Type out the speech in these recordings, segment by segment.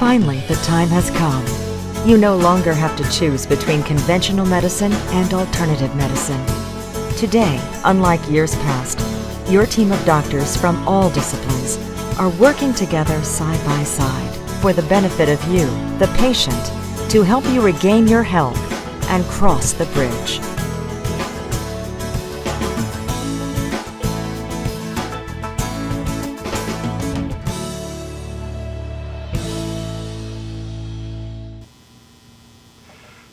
Finally, the time has come. You no longer have to choose between conventional medicine and alternative medicine. Today, unlike years past, your team of doctors from all disciplines are working together side by side for the benefit of you, the patient, to help you regain your health and cross the bridge.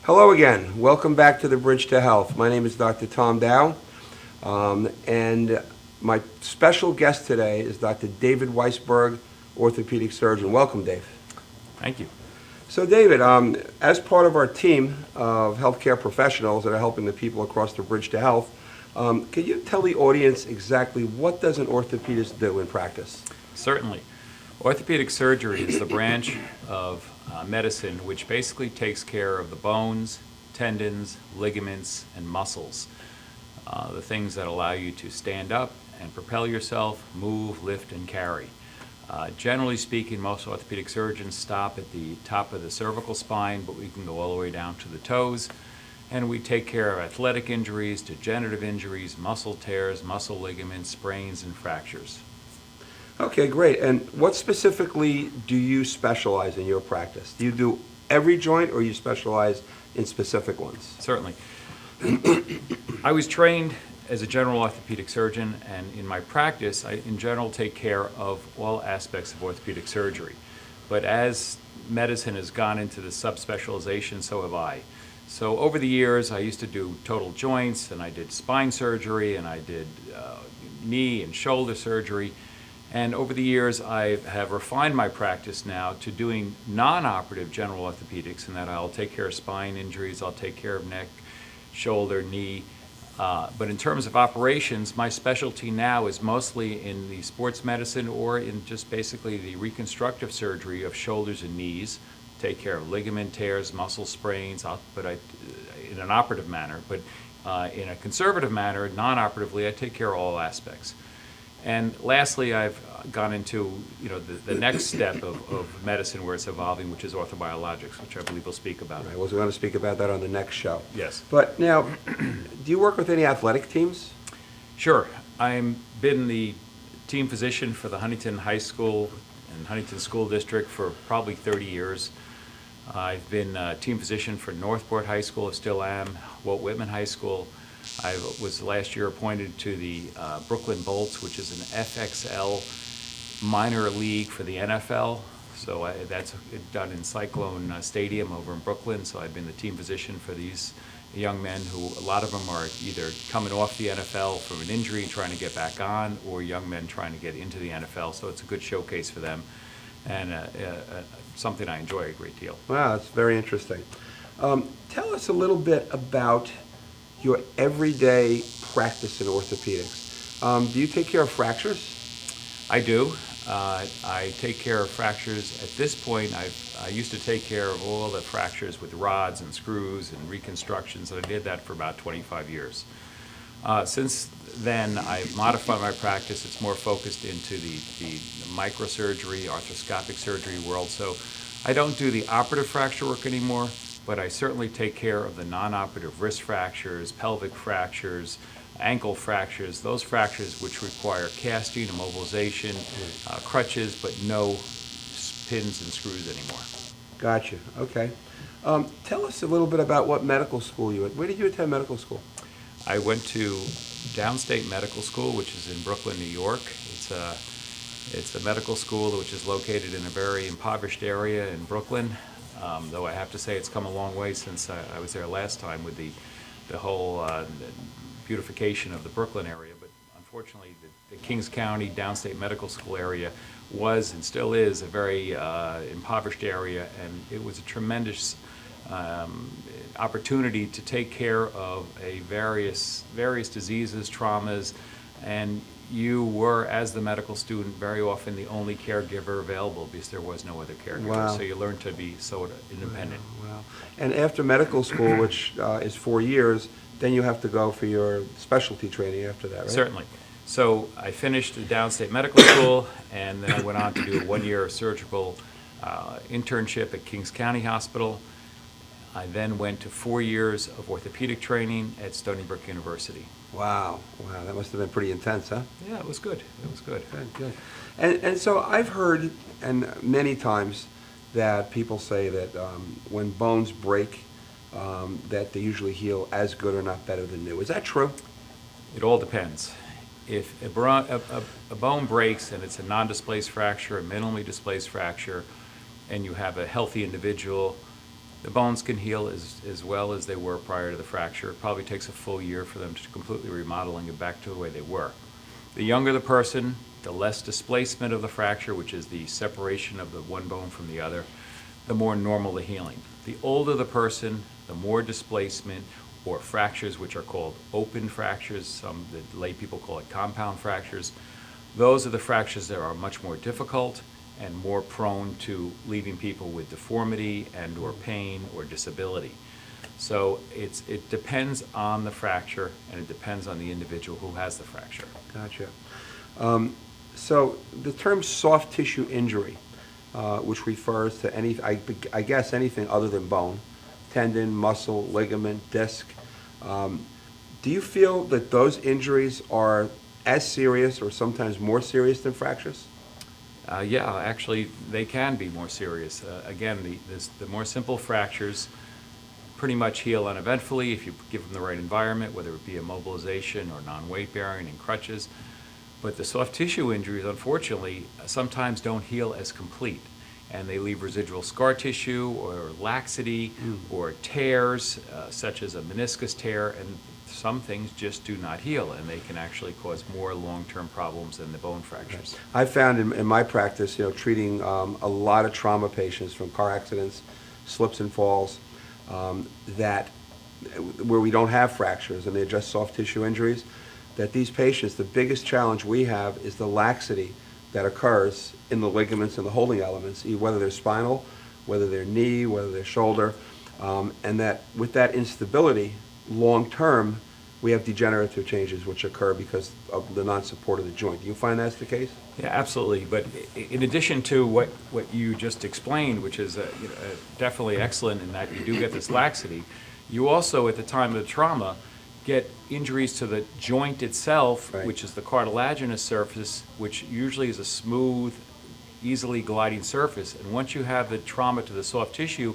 Hello again. Welcome back to the Bridge to Health. My name is Dr. Tom Dow, and my special guest today is Dr. David Weissberg, orthopedic surgeon. Welcome, Dave. Thank you. So, David, as part of our team of healthcare professionals that are helping the people across the Bridge to Health, can you tell the audience exactly what does an orthopedist do in practice? Certainly. Orthopedic surgery is the branch of medicine which basically takes care of the bones, tendons, ligaments, and muscles. The things that allow you to stand up and propel yourself, move, lift, and carry. Generally speaking, most orthopedic surgeons stop at the top of the cervical spine, but we can go all the way down to the toes. And we take care of athletic injuries, degenerative injuries, muscle tears, muscle ligaments, sprains, and fractures. Okay, great. And what specifically do you specialize in your practice? Do you do every joint or you specialize in specific ones? Certainly. I was trained as a general orthopedic surgeon, and in my practice, I in general take care of all aspects of orthopedic surgery. But as medicine has gone into the subspecialization, so have I. So over the years, I used to do total joints, and I did spine surgery, and I did knee and shoulder surgery. And over the years, I have refined my practice now to doing non-operative general orthopedics, in that I'll take care of spine injuries, I'll take care of neck, shoulder, knee. But in terms of operations, my specialty now is mostly in the sports medicine or in just basically the reconstructive surgery of shoulders and knees. Take care of ligament tears, muscle sprains, in an operative manner. But in a conservative manner, non-operatively, I take care of all aspects. And lastly, I've gone into the next step of medicine where it's evolving, which is Ortho Biologics, which I believe we'll speak about. Right, we're going to speak about that on the next show. Yes. But now, do you work with any athletic teams? Sure. I've been the team physician for the Huntington High School and Huntington School District for probably 30 years. I've been team physician for Northport High School, I still am, Walt Whitman High School. I was last year appointed to the Brooklyn Bolts, which is an FXL minor league for the NFL. So that's done in Cyclone Stadium over in Brooklyn. So I've been the team physician for these young men who, a lot of them are either coming off the NFL from an injury, trying to get back on, or young men trying to get into the NFL. So it's a good showcase for them, and something I enjoy a great deal. Wow, that's very interesting. Tell us a little bit about your everyday practice in orthopedics. Do you take care of fractures? I do. I take care of fractures. At this point, I used to take care of all the fractures with rods and screws and reconstructions, and I did that for about 25 years. Since then, I've modified my practice. It's more focused into the microsurgery, arthroscopic surgery world. So I don't do the operative fracture work anymore, but I certainly take care of the non-operative wrist fractures, pelvic fractures, ankle fractures, those fractures which require casting, immobilization, crutches, but no pins and screws anymore. Gotcha. Okay. Tell us a little bit about what medical school you went. Where did you attend medical school? I went to Downstate Medical School, which is in Brooklyn, New York. It's a medical school which is located in a very impoverished area in Brooklyn. Though I have to say it's come a long way since I was there last time with the whole beautification of the Brooklyn area. But unfortunately, the Kings County Downstate Medical School area was and still is a very impoverished area, and it was a tremendous opportunity to take care of various diseases, traumas, and you were, as the medical student, very often the only caregiver available because there was no other caregiver. Wow. So you learned to be so independent. Wow. And after medical school, which is 4 years, then you have to go for your specialty training after that, right? Certainly. So I finished the Downstate Medical School, and then I went on to do a 1-year surgical internship at Kings County Hospital. I then went to 4 years of orthopedic training at Stony Brook University. Wow, wow, that must have been pretty intense, huh? Yeah, it was good. It was good. Good, good. And so I've heard, and many times, that people say that when bones break, that they usually heal as good or not better than new. Is that true? It all depends. If a bone breaks and it's a non-displaced fracture, a minimally displaced fracture, and you have a healthy individual, the bones can heal as well as they were prior to the fracture. It probably takes a full year for them to completely remodel and get back to the way they were. The younger the person, the less displacement of the fracture, which is the separation of the one bone from the other, the more normal the healing. The older the person, the more displacement or fractures, which are called open fractures, some the lay people call it compound fractures. Those are the fractures that are much more difficult and more prone to leaving people with deformity and or pain or disability. So it depends on the fracture, and it depends on the individual who has the fracture. Gotcha. So the term soft tissue injury, which refers to I guess anything other than bone, tendon, muscle, ligament, disc. Do you feel that those injuries are as serious or sometimes more serious than fractures? Yeah, actually, they can be more serious. Again, the more simple fractures pretty much heal uneventfully if you give them the right environment, whether it be immobilization or non-weight bearing and crutches. But the soft tissue injuries, unfortunately, sometimes don't heal as complete, and they leave residual scar tissue or laxity or tears, such as a meniscus tear, and some things just do not heal, and they can actually cause more long-term problems than the bone fractures. I found in my practice, treating a lot of trauma patients from car accidents, slips and falls, that where we don't have fractures and they're just soft tissue injuries, that these patients, the biggest challenge we have is the laxity that occurs in the ligaments and the holding elements, whether they're spinal, whether they're knee, whether they're shoulder, and that with that instability, long-term, we have degenerative changes which occur because of the non-support of the joint. Do you find that's the case? Yeah, absolutely. But in addition to what you just explained, which is definitely excellent in that you do get this laxity, you also, at the time of the trauma, get injuries to the joint itself, right, which is the cartilaginous surface, which usually is a smooth, easily gliding surface. And once you have the trauma to the soft tissue,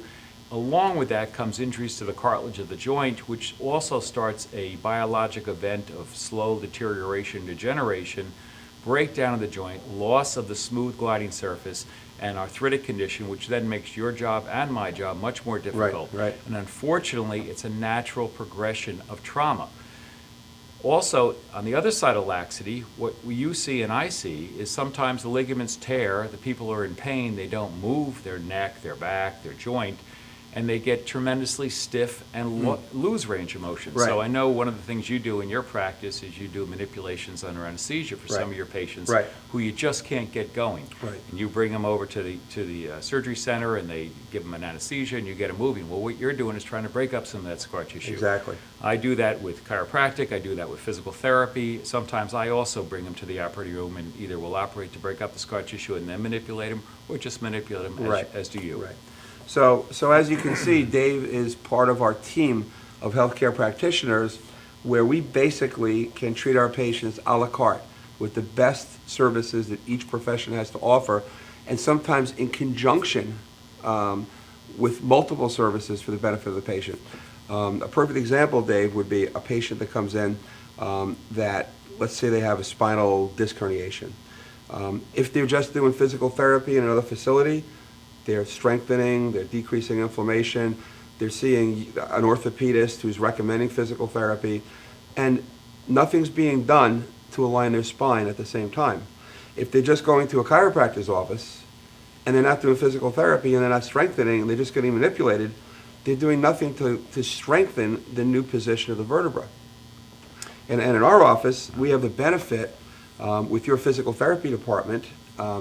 along with that comes injuries to the cartilage of the joint, which also starts a biologic event of slow deterioration, degeneration, breakdown of the joint, loss of the smooth gliding surface, and arthritic condition, which then makes your job and my job much more difficult. Right. And unfortunately, it's a natural progression of trauma. Also, on the other side of laxity, what you see and I see is sometimes the ligaments tear, the people are in pain, they don't move their neck, their back, their joint, and they get tremendously stiff and lose range of motion. Right. So I know one of the things you do in your practice is you do manipulations under anesthesia for some of your patients who you just can't get going. Right. And you bring them over to the surgery center and they give them an anesthesia and you get them moving. Well, what you're doing is trying to break up some of that scar tissue. Exactly. I do that with chiropractic, I do that with physical therapy. Sometimes I also bring them to the operating room and either will operate to break up the scar tissue and then manipulate them, or just manipulate them as do you. Right. So as you can see, Dave is part of our team of healthcare practitioners where we basically can treat our patients a la carte with the best services that each profession has to offer, and sometimes in conjunction with multiple services for the benefit of the patient. A perfect example, Dave, would be a patient that comes in that, let's say they have a spinal disc herniation. If they're just doing physical therapy in another facility, they're strengthening, they're decreasing inflammation, they're seeing an orthopedist who's recommending physical therapy, and nothing's being done to align their spine at the same time. If they're just going to a chiropractor's office and they're not doing physical therapy and they're not strengthening and they're just getting manipulated, they're doing nothing to strengthen the new position of the vertebra. And in our office, we have the benefit with your physical therapy department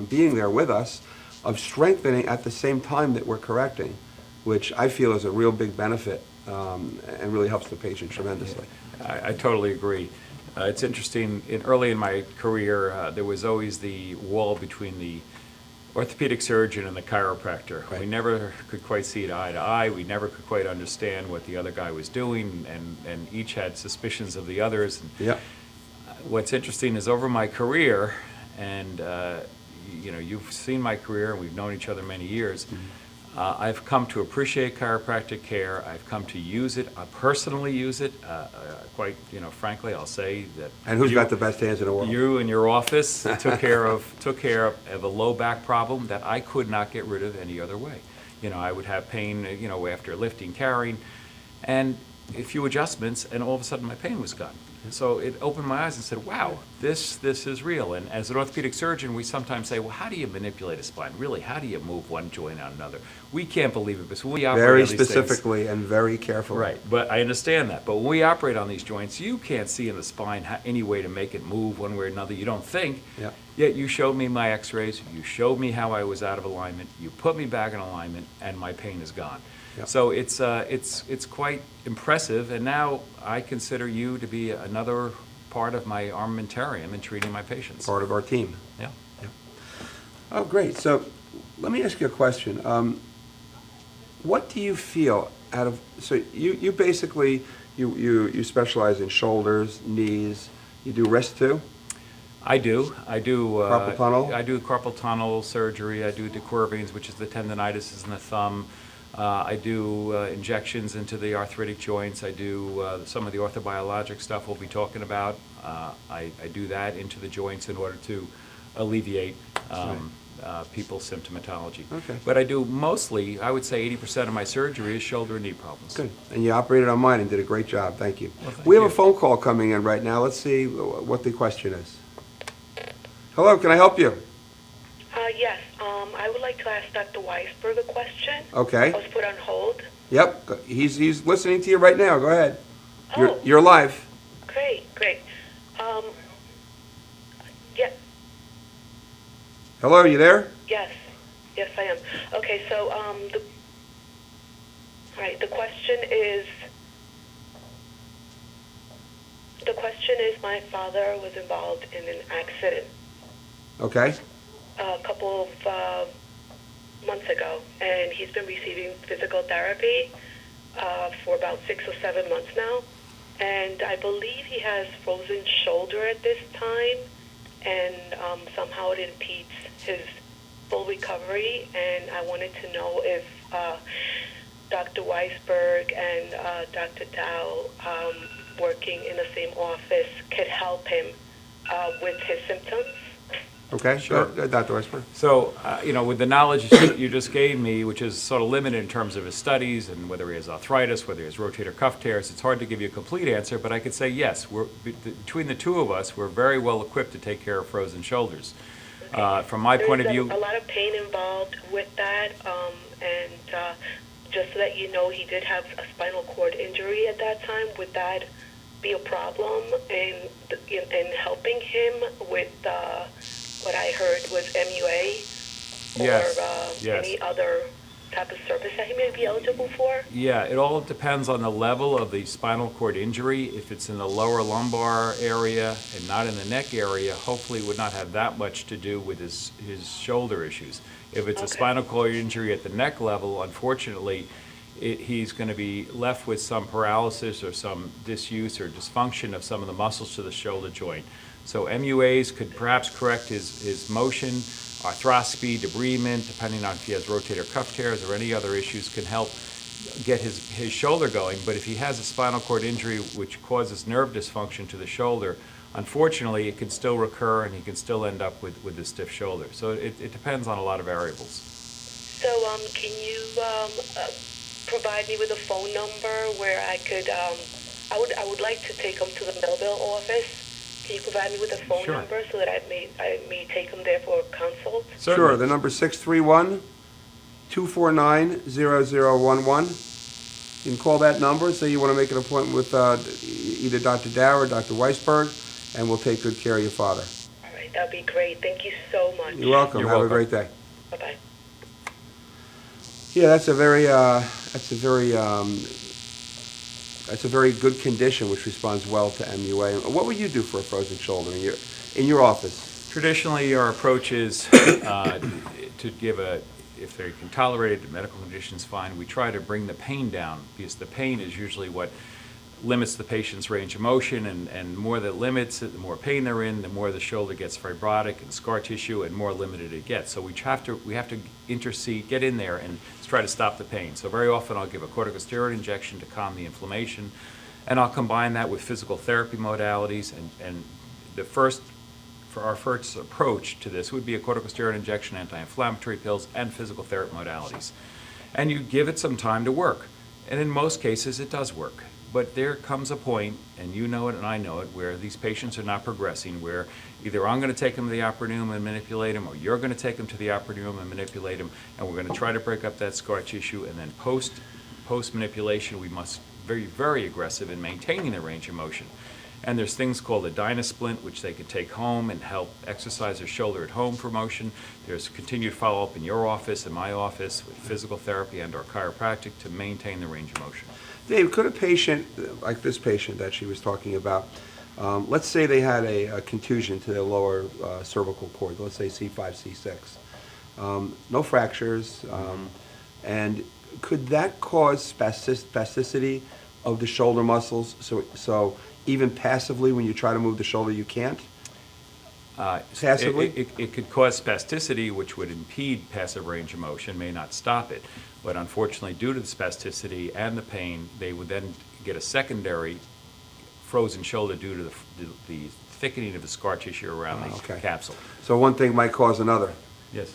being there with us of strengthening at the same time that we're correcting, which I feel is a real big benefit and really helps the patient tremendously. I totally agree. It's interesting, early in my career, there was always the wall between the orthopedic surgeon and the chiropractor. Right. We never could quite see eye to eye. We never could quite understand what the other guy was doing, and each had suspicions of the others. And Yeah. what's interesting is over my career, and you've seen my career, and we've known each other many years. I've come to appreciate chiropractic care. I've come to use it. I personally use it. Quite, frankly, I'll say that. And who's got the best hands in the world? You in your office took care of a low back problem that I could not get rid of any other way. I would have pain, after lifting, carrying, and a few adjustments, and all of a sudden my pain was gone. So it opened my eyes and said, wow, this is real. And as an orthopedic surgeon, we sometimes say, well, how do you manipulate a spine? Really, how do you move one joint on another? We can't believe it, because when we operate Very on these things, specifically and very carefully. right, but I understand that. But when we operate on these joints, you can't see in the spine any way to make it move one way or another. You don't think. Yeah. Yet you showed me my x-rays, you showed me how I was out of alignment, you put me back in alignment, and my pain is gone. Yep. So it's quite impressive, and now I consider you to be another part of my armamentarium in treating my patients. Part of our team. Yeah. Oh, great. So let me ask you a question. What do you feel so you basically, you specialize in shoulders, knees, you do wrist too? I do. Carpal tunnel? I do carpal tunnel surgery. I do decurvings, which is the tendonitis in the thumb. I do injections into the arthritic joints. I do some of the Ortho Biologics stuff we'll be talking about. I do that into the joints in order to alleviate people's symptomatology. Okay. But I do mostly, I would say 80% of my surgery is shoulder and knee problems. Good. And you operated on mine and did a great job. Thank you. Well, thank We have you. a phone call coming in right now. Let's see what the question is. Hello, can I help you? Yes. I would like to ask Dr. Weisberg a question. Okay. I was put on hold. Yep. He's listening to you right now. Go ahead. Oh. You're live. Great. Yeah. Hello, are you there? Yes, I am. Okay, so the question is my father was involved in an accident Okay. a couple of months ago, and he's been receiving physical therapy for about 6 or 7 months now, and I believe he has frozen shoulder at this time, and somehow it impedes his full recovery, and I wanted to know if Dr. Weisberg and Dr. Dow, working in the same office, could help him with his symptoms. Okay. Sure. Go ahead, Dr. Weisberg. So, with the knowledge you just gave me, which is sort of limited in terms of his studies and whether he has arthritis, whether he has rotator cuff tears, it's hard to give you a complete answer, but I could say yes, between the two of us, we're very well equipped to take care of frozen shoulders. From my point of view... There's a lot of pain involved with that, and just so that you know, he did have a spinal cord injury at that time. Would that be a problem in helping him with what I heard was MUA or Yes. any other type of service that he may be eligible for? Yeah, it all depends on the level of the spinal cord injury. If it's in the lower lumbar area and not in the neck area, hopefully it would not have that much to do with his shoulder issues. If it's a spinal cord injury at the neck level, unfortunately, he's going to be left with some paralysis or some disuse or dysfunction of some of the muscles to the shoulder joint. So MUAs could perhaps correct his motion. Arthroscopy, debridement, depending on if he has rotator cuff tears or any other issues, can help get his shoulder going. But if he has a spinal cord injury which causes nerve dysfunction to the shoulder, unfortunately it can still recur and he can still end up with a stiff shoulder. So it depends on a lot of variables. So can you provide me with a phone number where I could, I would like to take him to the Melville office. Can you provide me with a phone number so that I may take him there for a consult? Certainly. Sure. The number is 631-249-0011. You can call that number and say you want to make an appointment with either Dr. Dow or Dr. Weisberg, and we'll take good care of your father. All right, that'd be great. Thank you so much. You're welcome. You're Have welcome. a great day. Bye-bye. Yeah, that's a very good condition which responds well to MUA. What would you do for a frozen shoulder in your office? Traditionally, our approach is to give if they can tolerate it, the medical condition's fine, we try to bring the pain down, because the pain is usually what limits the patient's range of motion, and the more that limits it, the more pain they're in, the more the shoulder gets fibrotic and scar tissue, and more limited it gets. So we have to intercede, get in there, and try to stop the pain. So very often I'll give a corticosteroid injection to calm the inflammation, and I'll combine that with physical therapy modalities. And our first approach to this would be a corticosteroid injection, anti-inflammatory pills, and physical therapy modalities. And you give it some time to work, and in most cases it does work. But there comes a point, and you know it and I know it, where these patients are not progressing, where either I'm going to take them to the operating room and manipulate them, or you're going to take them to the operating room and manipulate them, and we're going to try to break up that scar tissue, and then post manipulation we must be very aggressive in maintaining the range of motion. And there's things called a Dynasplint, which they could take home and help exercise their shoulder at home for motion. There's continued follow-up in your office, in my office, with physical therapy and or chiropractic to maintain the range of motion. Dave, could a patient, like this patient that she was talking about, let's say they had a contusion to their lower cervical cord, let's say C5, C6, no fractures, and could that cause spasticity of the shoulder muscles? So even passively, when you try to move the shoulder, you can't? Passively? It could cause spasticity, which would impede passive range of motion, may not stop it. But unfortunately, due to the spasticity and the pain, they would then get a secondary frozen shoulder due to the thickening of the scar tissue around the capsule. So one thing might cause another? Yes.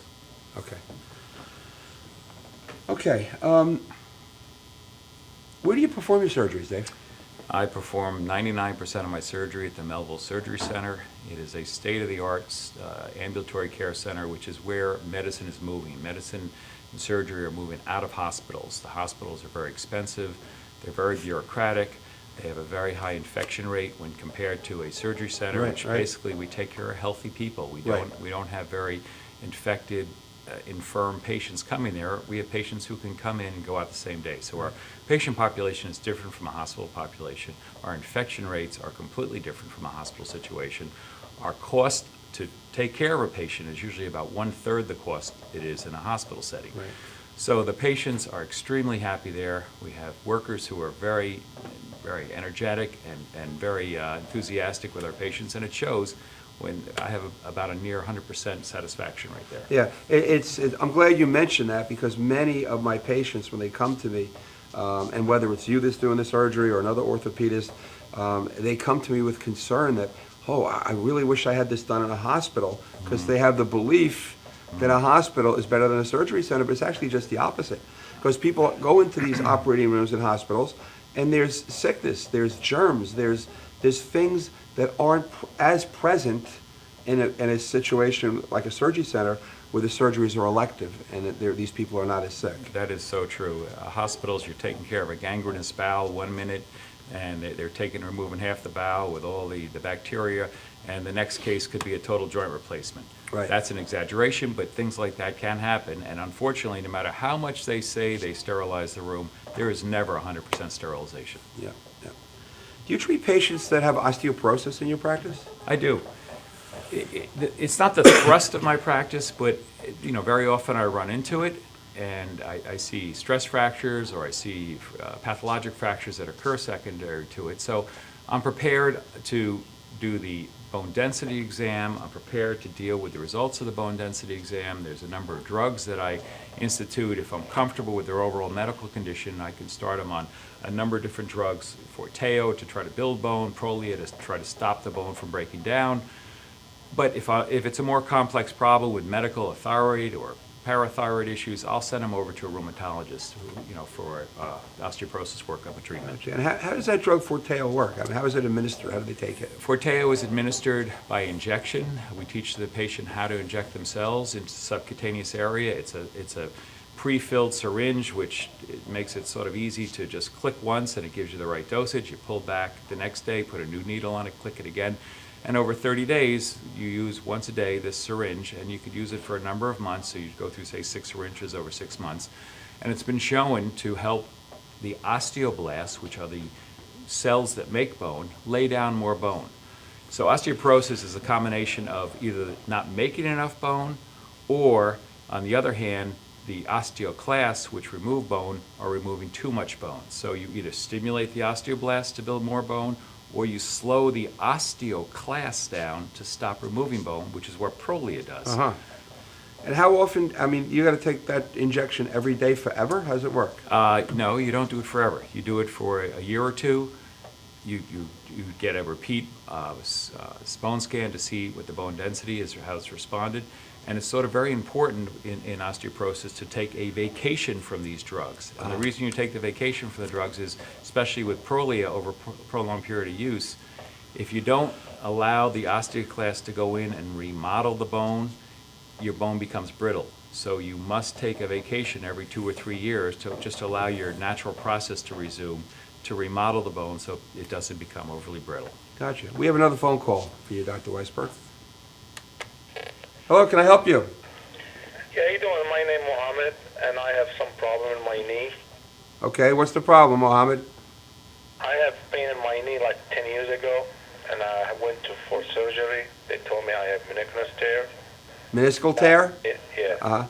Okay. Okay. Where do you perform your surgeries, Dave? I perform 99% of my surgery at the Melville Surgery Center. It is a state-of-the-art ambulatory care center, which is where medicine is moving. Medicine and surgery are moving out of hospitals. The hospitals are very expensive. They're very bureaucratic. They have a very high infection rate when compared to a surgery center, which basically we take care of healthy people. We don't have very infected, infirm patients coming there. We have patients who can come in and go out the same day. So our patient population is different from a hospital population. Our infection rates are completely different from a hospital situation. Our cost to take care of a patient is usually about 1/3 the cost it is in a hospital setting. Right. So the patients are extremely happy there. We have workers who are very, very energetic and very enthusiastic with our patients, and it shows when I have about a near 100% satisfaction right there. Yeah, I'm glad you mentioned that, because many of my patients, when they come to me, and whether it's you that's doing the surgery or another orthopedist, they come to me with concern that, I really wish I had this done in a hospital, because they have the belief that a hospital is better than a surgery center, but it's actually just the opposite. Because people go into these operating rooms in hospitals, and there's sickness, there's germs, there's things that aren't as present in a situation like a surgery center, where the surgeries are elective and these people are not as sick. That is so true. Hospitals, you're taking care of a gangrenous bowel 1 minute, and they're removing half the bowel with all the bacteria, and the next case could be a total joint replacement. Right. That's an exaggeration, but things like that can happen, and unfortunately, no matter how much they say they sterilize the room, there is never 100% sterilization. Yeah. Do you treat patients that have osteoporosis in your practice? I do. It's not the thrust of my practice, but very often I run into it, and I see stress fractures, or I see pathologic fractures that occur secondary to it. So I'm prepared to do the bone density exam. I'm prepared to deal with the results of the bone density exam. There's a number of drugs that I institute. If I'm comfortable with their overall medical condition, I can start them on a number of different drugs, Forteo to try to build bone, Prolia to try to stop the bone from breaking down. But if it's a more complex problem with medical, a thyroid or parathyroid issues, I'll send them over to a rheumatologist for osteoporosis workup and treatment. And how does that drug Forteo work? I mean, how is it administered? How do they take it? Forteo is administered by injection. We teach the patient how to inject themselves into the subcutaneous area. It's a pre-filled syringe, which makes it sort of easy to just click once, and it gives you the right dosage. You pull back the next day, put a new needle on it, click it again. And over 30 days, you use once a day this syringe, and you could use it for a number of months. So you go through, say, 6 syringes over 6 months. And it's been shown to help the osteoblasts, which are the cells that make bone, lay down more bone. So osteoporosis is a combination of either not making enough bone or On the other hand, the osteoclasts, which remove bone, are removing too much bone. So you either stimulate the osteoblasts to build more bone, or you slow the osteoclasts down to stop removing bone, which is what Prolia does. Uh-huh. And how often, I mean, you got to take that injection every day forever? How does it work? No, you don't do it forever. You do it for a year or two. You get a repeat bone scan to see what the bone density is or how it's responded. And it's sort of very important in osteoporosis to take a vacation from these drugs. And the reason you take the vacation from the drugs is, especially with Prolia over prolonged period of use, if you don't allow the osteoclast to go in and remodel the bone, your bone becomes brittle. So you must take a vacation every 2 or 3 years to just allow your natural process to resume, to remodel the bone so it doesn't become overly brittle. Gotcha. We have another phone call for you, Dr. Weisberg. Hello, can I help you? Yeah, how you doing? My name is Mohammed, and I have some problem in my knee. Okay, what's the problem, Mohammed? I have pain in my knee like 10 years ago, and I went for surgery. They told me I have meniscus tear. Meniscal tear? Yeah. Uh-huh.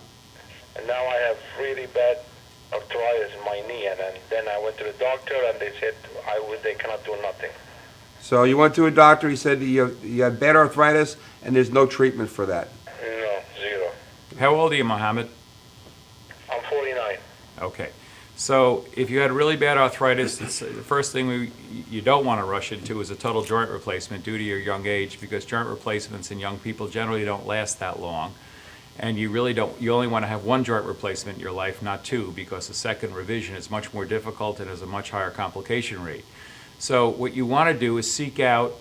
And now I have really bad arthritis in my knee, and then I went to the doctor, and they said they cannot do nothing. So you went to a doctor, he said you have bad arthritis, and there's no treatment for that. No, zero. How old are you, Mohammed? I'm 49. Okay. So if you had really bad arthritis, the first thing you don't want to rush into is a total joint replacement due to your young age, because joint replacements in young people generally don't last that long. And you only want to have one joint replacement in your life, not two, because the second revision is much more difficult and has a much higher complication rate. So what you want to do is seek out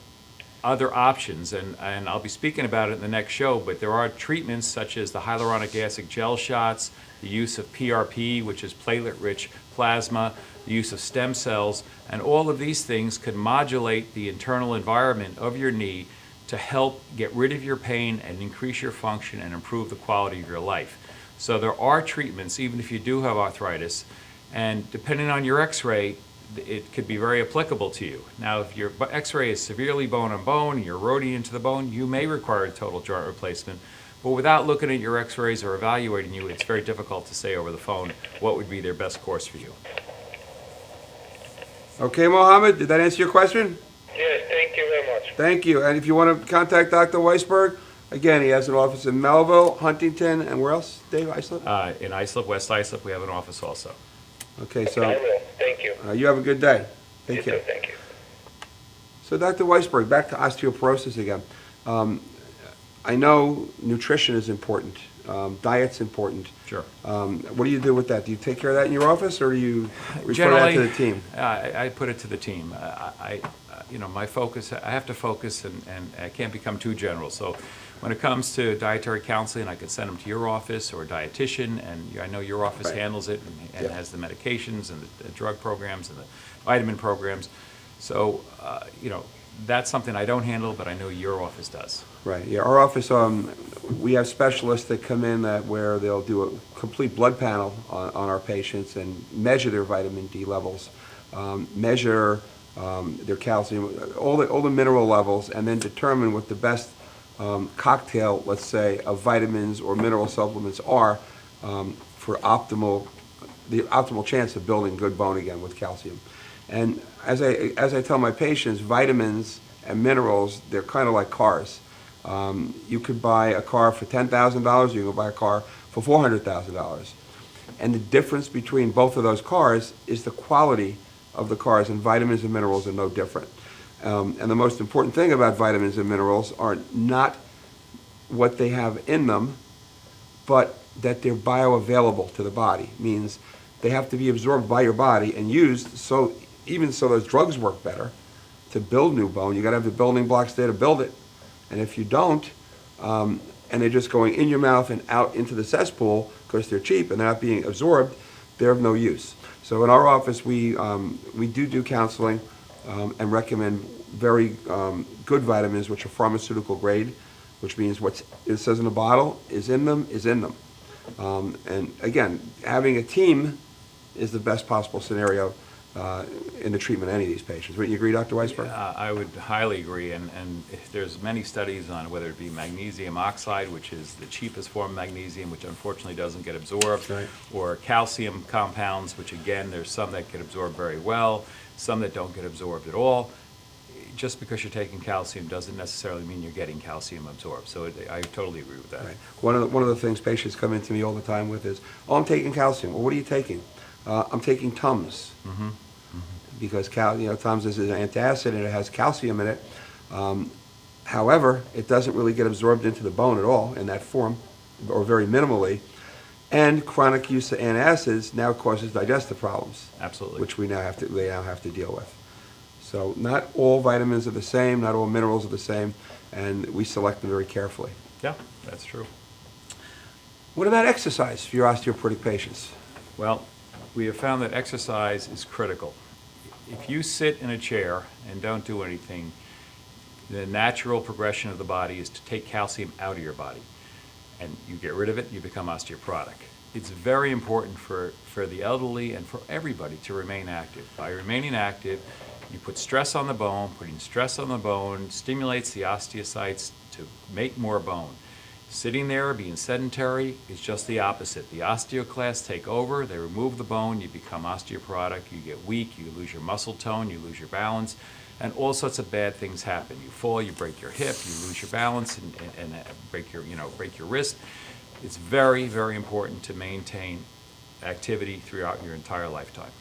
other options, and I'll be speaking about it in the next show, but there are treatments such as the hyaluronic acid gel shots, the use of PRP, which is platelet-rich plasma, the use of stem cells, and all of these things can modulate the internal environment of your knee to help get rid of your pain and increase your function and improve the quality of your life. So there are treatments, even if you do have arthritis, and depending on your x-ray, it could be very applicable to you. Now, if your x-ray is severely bone on bone and you're eroding into the bone, you may require a total joint replacement. But without looking at your x-rays or evaluating you, it's very difficult to say over the phone what would be their best course for you. Okay, Mohammed, did that answer your question? Yes, thank you very much. Thank you. And if you want to contact Dr. Weisberg, again, he has an office in Melville, Huntington, and where else, Dave? Islip? In Islip, West Islip, we have an office also. Okay, I so will. Thank you. you have a good day. Take You care. too. Thank you. So Dr. Weisberg, back to osteoporosis again. I know nutrition is important. Diet's important. Sure. What do you do with that? Do you take care of that in your office, or do you refer Generally, that to the team? I put it to the team. My focus, I have to focus, and I can't become too general. So when it comes to dietary counseling, I can send them to your office or a dietitian, and I know your office Right. handles it and Yeah. has the medications and the drug programs and the vitamin programs. So, that's something I don't handle, but I know your office does. Right. Yeah. Our office, we have specialists that come in where they'll do a complete blood panel on our patients and measure their vitamin D levels, measure their calcium, all the mineral levels, and then determine what the best cocktail, let's say, of vitamins or mineral supplements are for the optimal chance of building good bone again with calcium. And as I tell my patients, vitamins and minerals, they're kind of like cars. You could buy a car for $10,000, you can buy a car for $400,000. And the difference between both of those cars is the quality of the cars, and vitamins and minerals are no different. And the most important thing about vitamins and minerals are not what they have in them, but that they're bioavailable to the body. Means they have to be absorbed by your body and used, so even so those drugs work better to build new bone. You got to have the building blocks there to build it. And if you don't, and they're just going in your mouth and out into the cesspool because they're cheap and they're not being absorbed, they're of no use. So in our office, we do counseling and recommend very good vitamins, which are pharmaceutical grade, which means what it says in the bottle is in them. And again, having a team is the best possible scenario in the treatment of any of these patients. Would you agree, Dr. Weisberg? I would highly agree, and there's many studies on whether it be magnesium oxide, which is the cheapest form of magnesium, which unfortunately doesn't get absorbed, Right. or calcium compounds, which again, there's some that get absorbed very well, some that don't get absorbed at all. Just because you're taking calcium doesn't necessarily mean you're getting calcium absorbed. So I totally agree with that. Right. One of the things patients come into me all the time with is, oh, I'm taking calcium. Well, what are you taking? I'm taking Tums. Because Tums is an antacid and it has calcium in it. However, it doesn't really get absorbed into the bone at all in that form, or very minimally. And chronic use of antacids now causes digestive problems. Absolutely. Which they now have to deal with. So not all vitamins are the same, not all minerals are the same, and we select them very carefully. Yeah, that's true. What about exercise for your osteoporotic patients? Well, we have found that exercise is critical. If you sit in a chair and don't do anything, the natural progression of the body is to take calcium out of your body. And you get rid of it, you become osteoporotic. It's very important for the elderly and for everybody to remain active. By remaining active, you put stress on the bone. Putting stress on the bone stimulates the osteocytes to make more bone. Sitting there, being sedentary, is just the opposite. The osteoclasts take over, they remove the bone, you become osteoporotic, you get weak, you lose your muscle tone, you lose your balance, and all sorts of bad things happen. You fall, you break your hip, you lose your balance, and break your wrist. It's very, very important to maintain activity throughout your entire lifetime.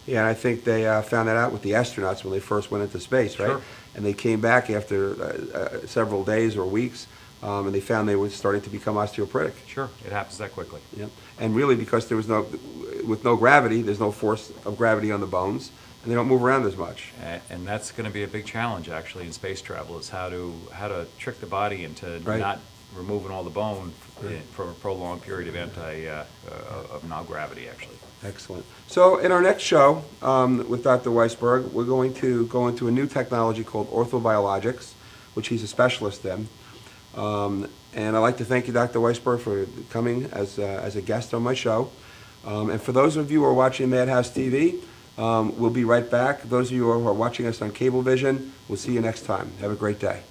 Yeah, and I think they found that out with the astronauts when they first went into space, right? Sure. And they came back after several days or weeks, and they found they were starting to become osteoporotic. Sure, it happens that quickly. Yep. And really because with no gravity, there's no force of gravity on the bones, and they don't move around as much. And that's going to be a big challenge actually in space travel, is how to trick the body into Right. not removing all the bone for a prolonged period of non-gravity actually. Excellent. So in our next show with Dr. Weisberg, we're going to go into a new technology called Ortho Biologics, which he's a specialist in. And I'd like to thank you, Dr. Weisberg, for coming as a guest on my show. And for those of you who are watching Madhousetv, we'll be right back. Those of you who are watching us on Cablevision, we'll see you next time. Have a great day.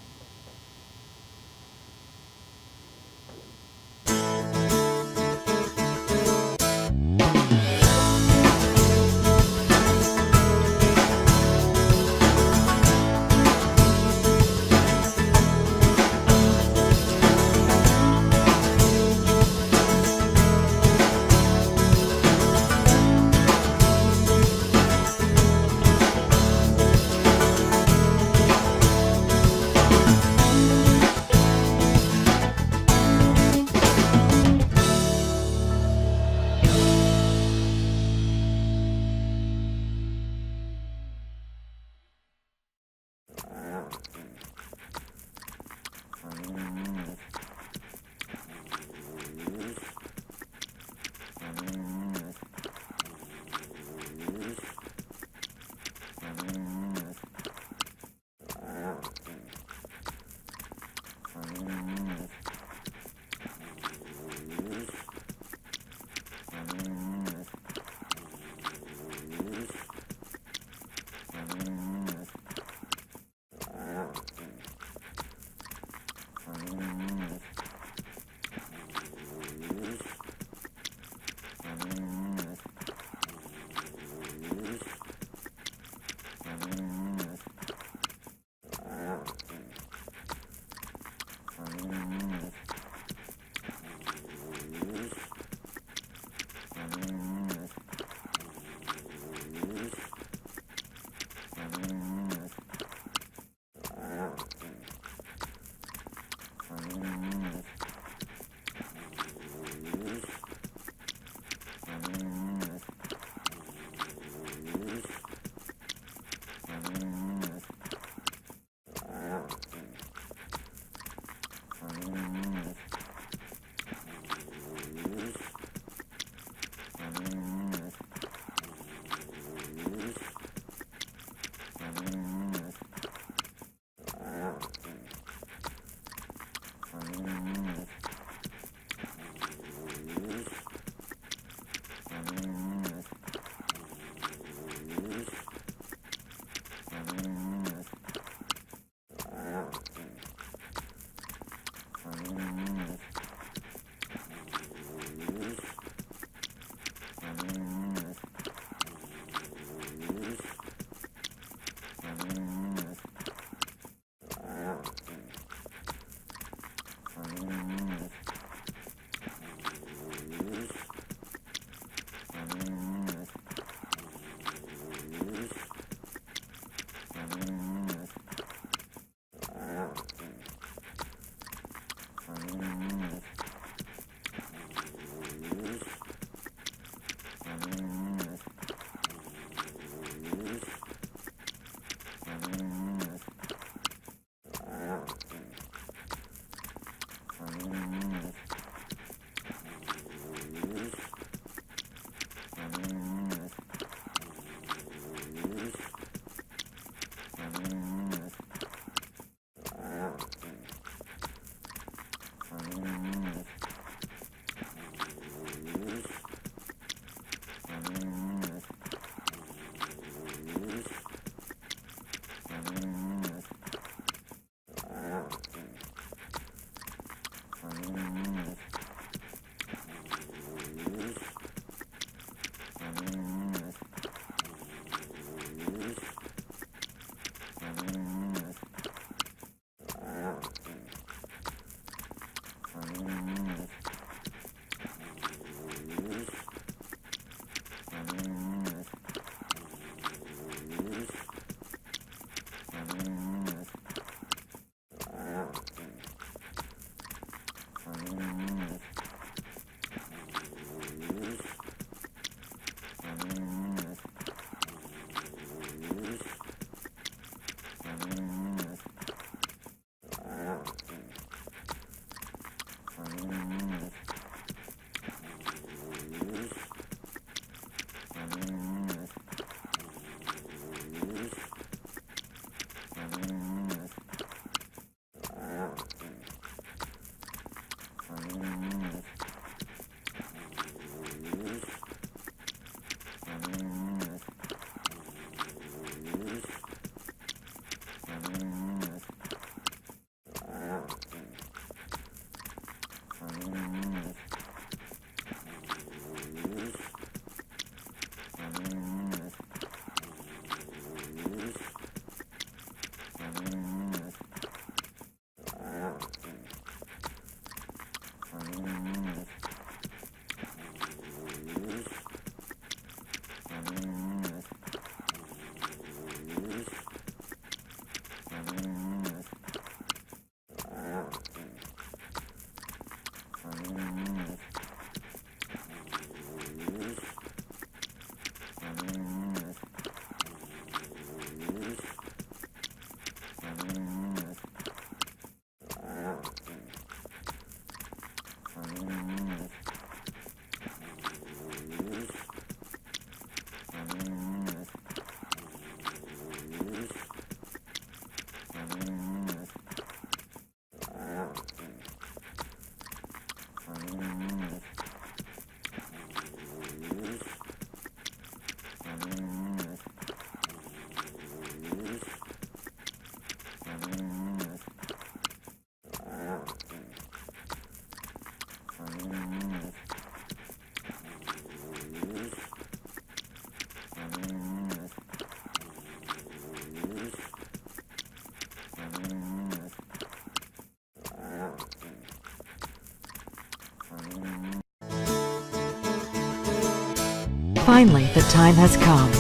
Finally, the time has come.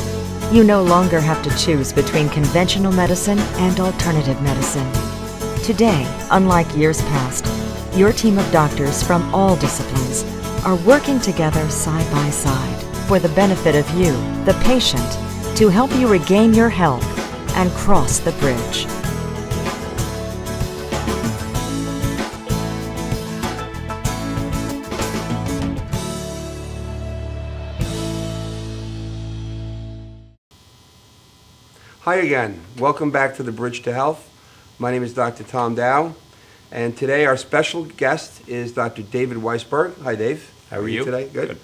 You no longer have to choose between conventional medicine and alternative medicine. Today, unlike years past, your team of doctors from all disciplines are working together side by side for the benefit of you, the patient, to help you regain your health and cross the bridge. Hi again. Welcome back to the Bridge to Health. My name is Dr. Tom Dow, and today our special guest is Dr. David Weisberg. Hi, Dave. How are you? Today? Good.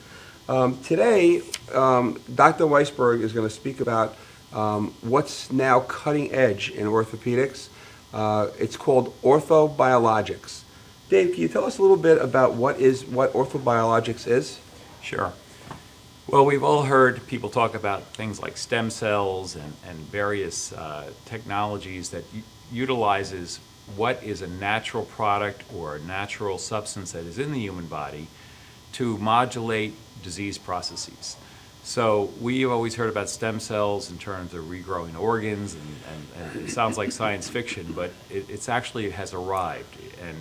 Today, Dr. Weisberg is going to speak about what's now cutting edge in orthopedics. It's called Ortho Biologics. Dave, can you tell us a little bit about what Ortho Biologics is? Sure. Well, we've all heard people talk about things like stem cells and various technologies that utilizes what is a natural product or a natural substance that is in the human body to modulate disease processes. So we've always heard about stem cells in terms of regrowing organs, and it sounds like science fiction, but it's actually has arrived, and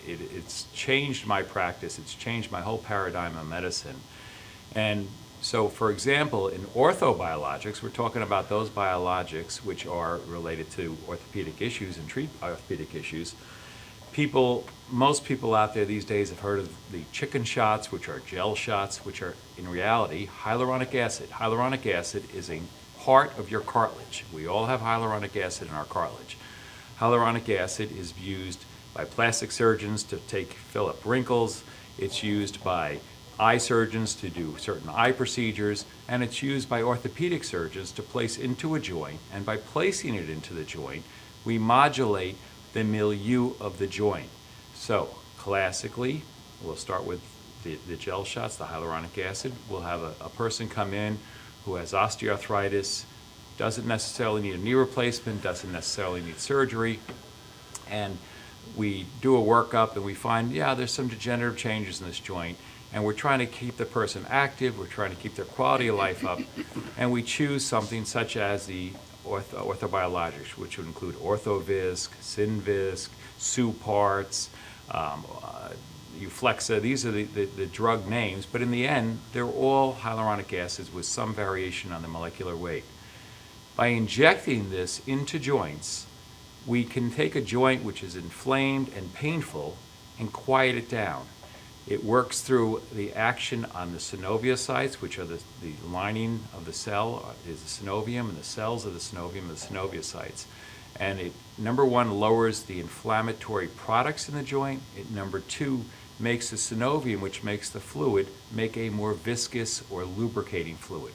it's changed my practice. It's changed my whole paradigm of medicine. And so, for example, in Ortho Biologics, we're talking about those biologics which are related to orthopedic issues and treat orthopedic issues. Most people out there these days have heard of the chicken shots, which are gel shots, which are in reality hyaluronic acid. Hyaluronic acid is a part of your cartilage. We all have hyaluronic acid in our cartilage. Hyaluronic acid is used by plastic surgeons to fill up wrinkles. It's used by eye surgeons to do certain eye procedures, and it's used by orthopedic surgeons to place into a joint, and by placing it into the joint, we modulate the milieu of the joint. So, classically, we'll start with the gel shots, the hyaluronic acid. We'll have a person come in who has osteoarthritis, doesn't necessarily need a knee replacement, doesn't necessarily need surgery, and we do a workup and we find, yeah, there's some degenerative changes in this joint, and we're trying to keep the person active, we're trying to keep their quality of life up, and we choose something such as the Ortho Biologics, which would include Orthovisc, Synvisc, Suparts, Euflexa. These are the drug names, but in the end, they're all hyaluronic acids with some variation on the molecular weight. By injecting this into joints, we can take a joint which is inflamed and painful and quiet it down. It works through the action on the synoviocytes, which are the lining of the cell, is the synovium, and the cells of the synovium are the synoviocytes. And it, number one, lowers the inflammatory products in the joint. It, number two, makes the synovium, which makes the fluid, make a more viscous or lubricating fluid.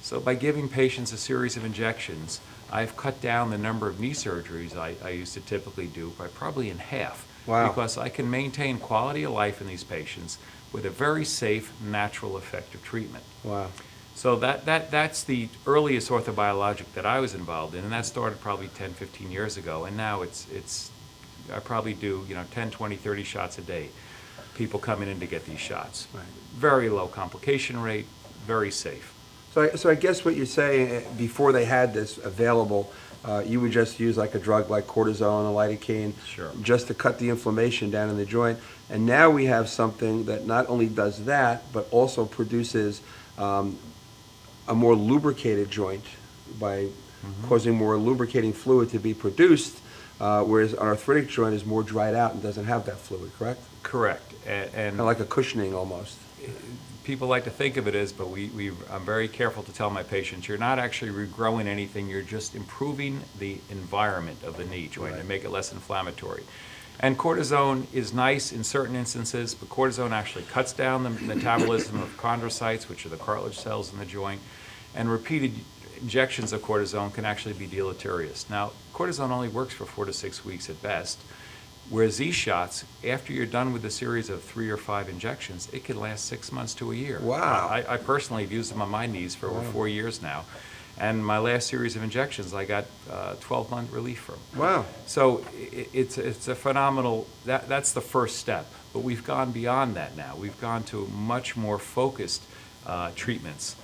So by giving patients a series of injections, I've cut down the number of knee surgeries I used to typically do by probably in half. Wow. Because I can maintain quality of life in these patients with a very safe, natural, effective treatment. Wow. So that's the earliest orthobiologic that I was involved in, and that started probably 10, 15 years ago, and now I probably do 10, 20, 30 shots a day. People coming in to get these shots. Right. Very low complication rate, very safe. So I guess what you're saying, before they had this available, you would just use like a drug like cortisone, a lidocaine, Sure. just to cut the inflammation down in the joint. And now we have something that not only does that, but also produces a more lubricated joint by causing more lubricating fluid to be produced, whereas an arthritic joint is more dried out and doesn't have that fluid, correct? Correct. And Kind of like a cushioning almost. people like to think of it as, but I'm very careful to tell my patients, you're not actually regrowing anything, you're just improving the environment of the knee joint Right. and make it less inflammatory. And cortisone is nice in certain instances, but cortisone actually cuts down the metabolism of chondrocytes, which are the cartilage cells in the joint, and repeated injections of cortisone can actually be deleterious. Now, cortisone only works for 4 to 6 weeks at best, whereas these shots, after you're done with a series of 3 or 5 injections, it can last 6 months to a year. Wow. I personally have used them on my knees for over 4 years now, and my last series of injections I got 12-month relief from. Wow. So it's a phenomenal, that's the first step, but we've gone beyond that now. We've gone to much more focused treatments.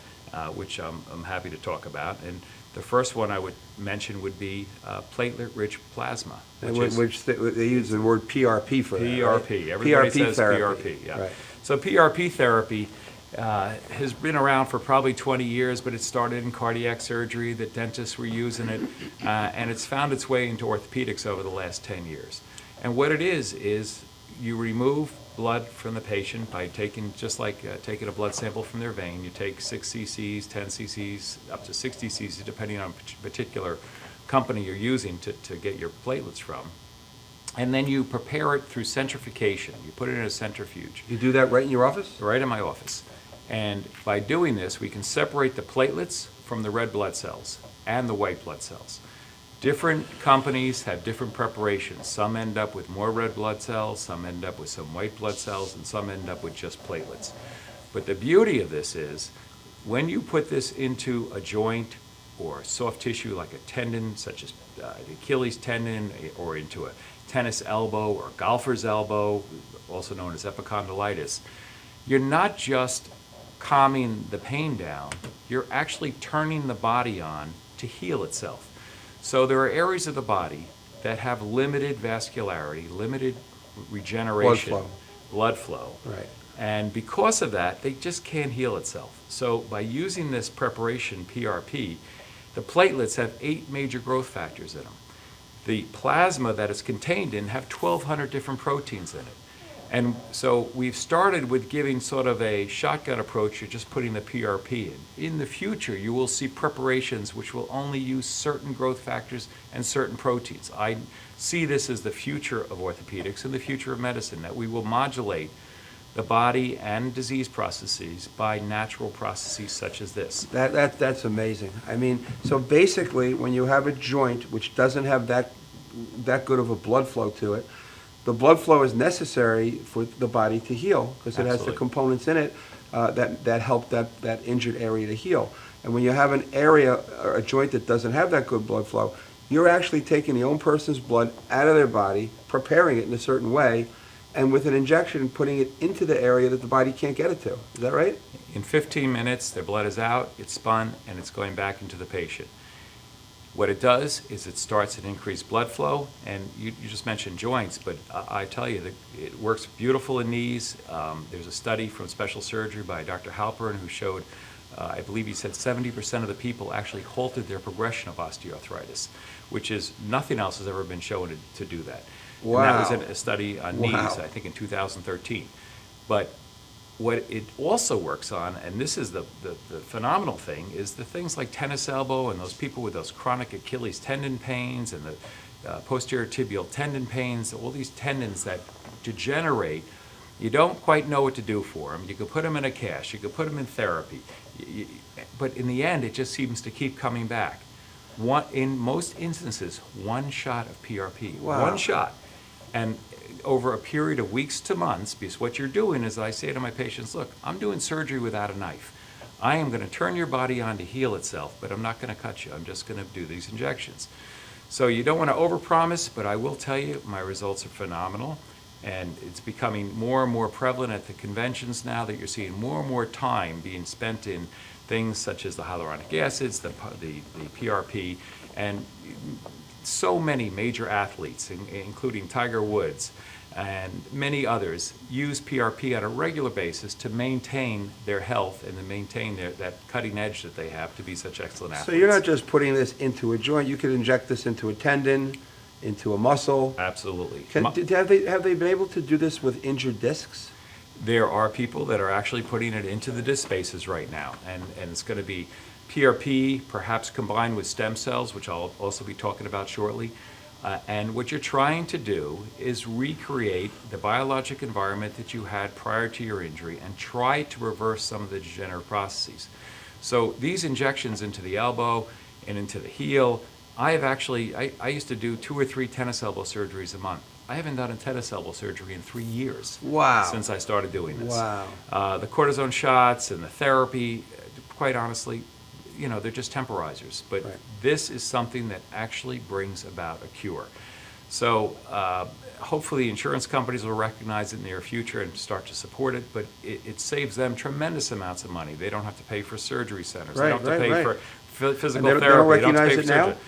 which I'm happy to talk about. And the first one I would mention would be platelet-rich plasma, Which they use the word PRP for that, right? PRP. Everybody says therapy. PRP, yeah. Right. So PRP therapy has been around for probably 20 years, but it started in cardiac surgery, that dentists were using it, and it's found its way into orthopedics over the last 10 years. And what it is you remove blood from the patient by taking, just like taking a blood sample from their vein. You take 6 cc's, 10 cc's, up to 60 cc's, depending on particular company you're using to get your platelets from. And then you prepare it through centrifugation. You put it in a centrifuge. You do that right in your office? Right in my office. And by doing this, we can separate the platelets from the red blood cells and the white blood cells. Different companies have different preparations. Some end up with more red blood cells, some end up with some white blood cells, and some end up with just platelets. But the beauty of this is, when you put this into a joint or soft tissue like a tendon, such as the Achilles tendon, or into a tennis elbow or golfer's elbow, also known as epicondylitis, you're not just calming the pain down, you're actually turning the body on to heal itself. So there are areas of the body that have limited vascularity, limited regeneration, blood flow. Right. And because of that, they just can't heal itself. So by using this preparation, PRP, the platelets have 8 major growth factors in them. The plasma that it's contained in have 1,200 different proteins in it. And so we've started with giving sort of a shotgun approach. You're just putting the PRP in. In the future, you will see preparations which will only use certain growth factors and certain proteins. I see this as the future of orthopedics and the future of medicine, that we will modulate the body and disease processes by natural processes such as this. That's amazing. I mean, so basically, when you have a joint which doesn't have that good of a blood flow to it, the blood flow is necessary for the body to heal, because it has the Absolutely. components in it that help that injured area to heal. And when you have an area or a joint that doesn't have that good blood flow, you're actually taking the own person's blood out of their body, preparing it in a certain way, and with an injection putting it into the area that the body can't get it to. Is that right? In 15 minutes, their blood is out, it's spun, and it's going back into the patient. What it does is it starts an increased blood flow, and you just mentioned joints, but I tell you that it works beautiful in knees. There's a study from special surgery by Dr. Halperin who showed, I believe he said 70% of the people actually halted their progression of osteoarthritis, which is nothing else has ever been shown to do that. Wow. And that was in a study on knees, Wow. I think in 2013. But what it also works on, and this is the phenomenal thing, is the things like tennis elbow and those people with those chronic Achilles tendon pains and the posterior tibial tendon pains, all these tendons that degenerate. You don't quite know what to do for them. You could put them in a cast, you could put them in therapy, but in the end, it just seems to keep coming back. In most instances, one shot of PRP, Wow. one shot. And over a period of weeks to months, because what you're doing is, I say to my patients, look, I'm doing surgery without a knife. I am going to turn your body on to heal itself, but I'm not going to cut you. I'm just going to do these injections. So you don't want to overpromise, but I will tell you my results are phenomenal. And it's becoming more and more prevalent at the conventions now, that you're seeing more and more time being spent in things such as the hyaluronic acids, the PRP, and so many major athletes, including Tiger Woods and many others, use PRP on a regular basis to maintain their health and to maintain that cutting edge that they have to be such excellent athletes. So you're not just putting this into a joint, you could inject this into a tendon, into a muscle. Absolutely. Have they been able to do this with injured discs? There are people that are actually putting it into the disc spaces right now, and it's going to be PRP, perhaps combined with stem cells, which I'll also be talking about shortly. And what you're trying to do is recreate the biologic environment that you had prior to your injury and try to reverse some of the degenerative processes. So these injections into the elbow and into the heel, I used to do 2 or 3 tennis elbow surgeries a month. I haven't done a tennis elbow surgery in 3 years. Wow. Since I started doing this. Wow. The cortisone shots and the therapy, quite honestly, they're just temporizers. But Right. this is something that actually brings about a cure. So hopefully insurance companies will recognize it in the near future and start to support it, but it saves them tremendous amounts of money. They don't have to pay for surgery centers. They Right, don't have to right, pay right. for physical And they therapy. don't They don't have to recognize pay it for now? surgery.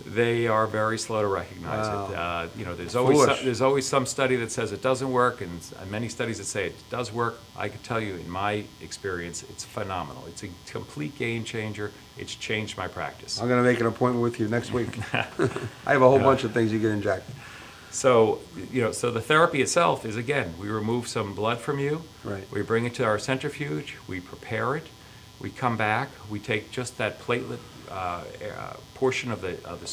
They are very slow to recognize Wow. it. There's Foolish. always some study that says it doesn't work, and many studies that say it does work. I can tell you, in my experience, it's phenomenal. It's a complete game changer. It's changed my practice. I'm going to make an appointment with you next week. I have a whole bunch of things you get injected. So, so the therapy itself is, again, we remove some blood from you. Right. We bring it to our centrifuge. We prepare it. We come back. We take just that platelet portion of the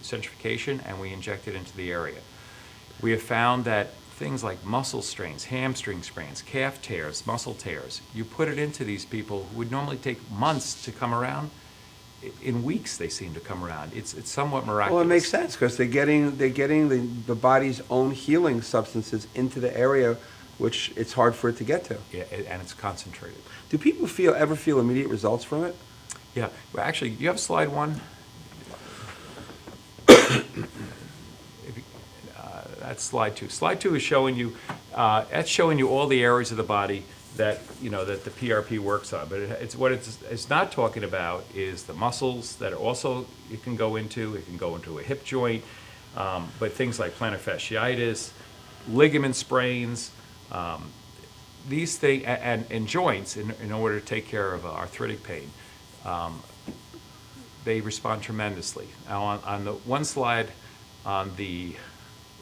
centrifugation, and we inject it into the area. We have found that things like muscle strains, hamstring sprains, calf tears, muscle tears, you put it into these people who would normally take months to come around. In weeks they seem to come around. It's somewhat miraculous. Well, it makes sense because they're getting the body's own healing substances into the area which it's hard for it to get to. Yeah, and it's concentrated. Do people ever feel immediate results from it? Yeah. Well, actually, you have slide one? That's slide two. Slide two is showing you, that's showing you all the areas of the body that, that the PRP works on. But it's not talking about is the muscles that also it can go into. It can go into a hip joint, but things like plantar fasciitis, ligament sprains, these things, and joints in order to take care of arthritic pain. They respond tremendously. Now on the one slide on the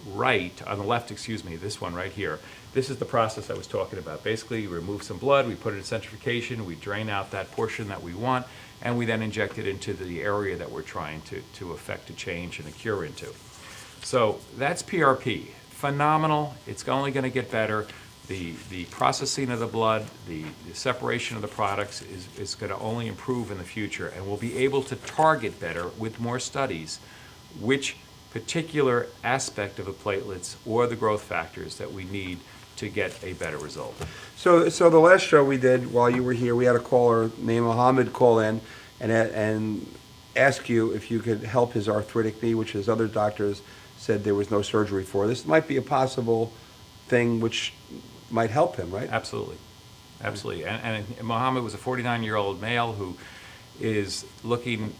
left, this one right here, this is the process I was talking about. Basically, we remove some blood, we put it in centrifugation, we drain out that portion that we want, and we then inject it into the area that we're trying to affect a change and a cure into. So that's PRP. Phenomenal. It's only going to get better. The processing of the blood, the separation of the products is going to only improve in the future, and we'll be able to target better with more studies which particular aspect of the platelets or the growth factors that we need to get a better result. So the last show we did while you were here, we had a caller named Mohammed call in and ask you if you could help his arthritic knee, which his other doctors said there was no surgery for. This might be a possible thing which might help him, right? Absolutely. Absolutely. And Mohammed was a 49-year-old male who is looking,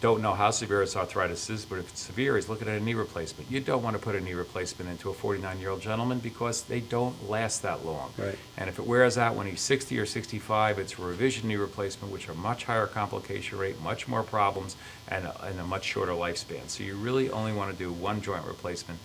don't know how severe his arthritis is, but if it's severe, he's looking at a knee replacement. You don't want to put a knee replacement into a 49-year-old gentleman because they don't last that long. Right. And if it wears out when he's 60 or 65, it's a revision knee replacement, which are much higher complication rate, much more problems, and a much shorter lifespan. So you really only want to do one joint replacement.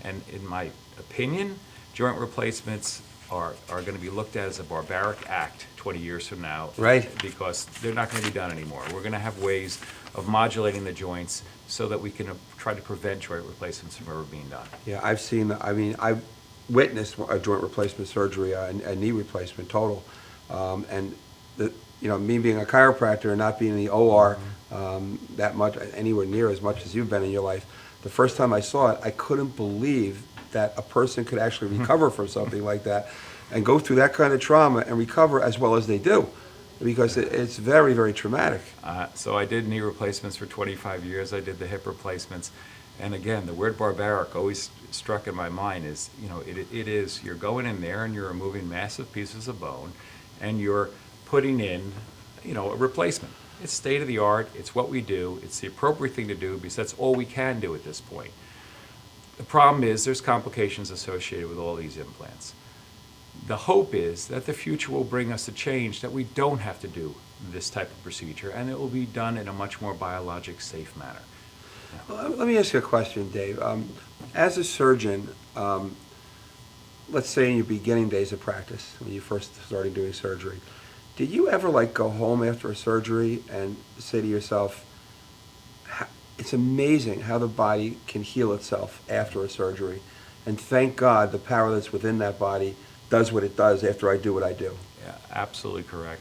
And in my opinion, joint replacements are going to be looked at as a barbaric act 20 years from now. Right. Because they're not going to be done anymore. We're going to have ways of modulating the joints so that we can try to prevent joint replacements from ever being done. Yeah, I've witnessed a joint replacement surgery, a knee replacement total, and me being a chiropractor and not being in the OR that much, anywhere near as much as you've been in your life, the first time I saw it, I couldn't believe that a person could actually recover from something like that and go through that kind of trauma and recover as well as they do, because it's very, very traumatic. So I did knee replacements for 25 years. I did the hip replacements. And again, the word barbaric always struck in my mind is, it is, you're going in there and you're removing massive pieces of bone and you're putting in, a replacement. It's state of the art. It's what we do. It's the appropriate thing to do because that's all we can do at this point. The problem is there's complications associated with all these implants. The hope is that the future will bring us a change that we don't have to do this type of procedure, and it will be done in a much more biologic safe manner. Well, let me ask you a question, Dave. As a surgeon, let's say in your beginning days of practice, when you first started doing surgery, did you ever go home after a surgery and say to yourself, it's amazing how the body can heal itself after a surgery, and thank God the power that's within that body does what it does after I do what I do? Yeah, absolutely correct.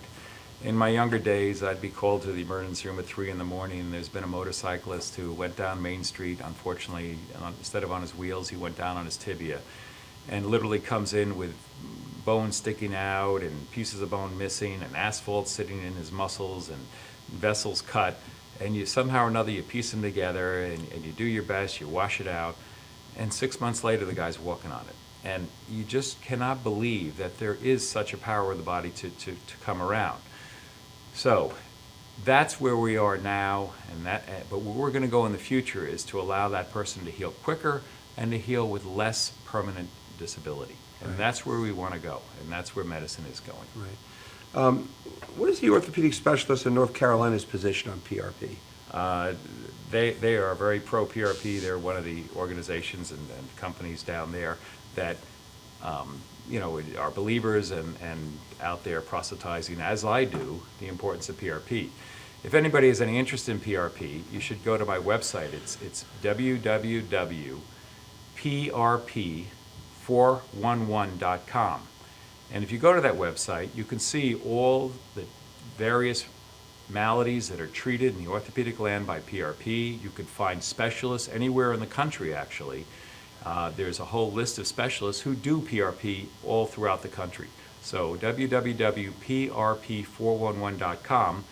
In my younger days, I'd be called to the emergency room at 3 in the morning, and there's been a motorcyclist who went down Main Street. Unfortunately, instead of on his wheels, he went down on his tibia, and literally comes in with bones sticking out and pieces of bone missing and asphalt sitting in his muscles and vessels cut. And you somehow or another, you piece them together and you do your best, you wash it out. and 6 months later the guy's walking on it. And you just cannot believe that there is such a power of the body to come around. So that's where we are now, but where we're going to go in the future is to allow that person to heal quicker and to heal with less permanent disability. And Right. that's where we want to go, and that's where medicine is going. Right. What is the orthopedic specialist in North Carolina's position on PRP? They are very pro-PRP. They're one of the organizations and companies down there that are believers and out there proselytizing, as I do, the importance of PRP. If anybody has any interest in PRP, you should go to my website. It's www.prp411.com. And if you go to that website, you can see all the various maladies that are treated in the orthopedic land by PRP. You can find specialists anywhere in the country, actually. There's a whole list of specialists who do PRP all throughout the country. So www.prp411.com,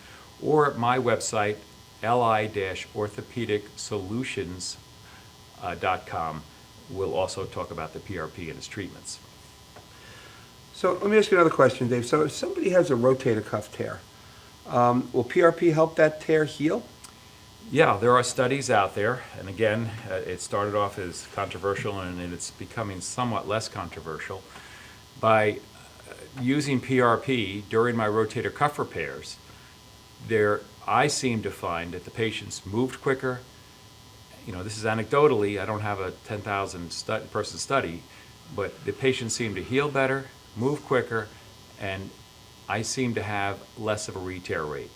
or at my website, li-orthopedicsolutions.com, will also talk about the PRP and its treatments. So let me ask you another question, Dave. So if somebody has a rotator cuff tear, will PRP help that tear heal? Yeah, there are studies out there, and again, it started off as controversial and it's becoming somewhat less controversial. By using PRP during my rotator cuff repairs, I seem to find that the patients moved quicker. This is anecdotally, I don't have a 10,000 person study, but the patients seem to heal better, move quicker, and I seem to have less of a re-tear rate.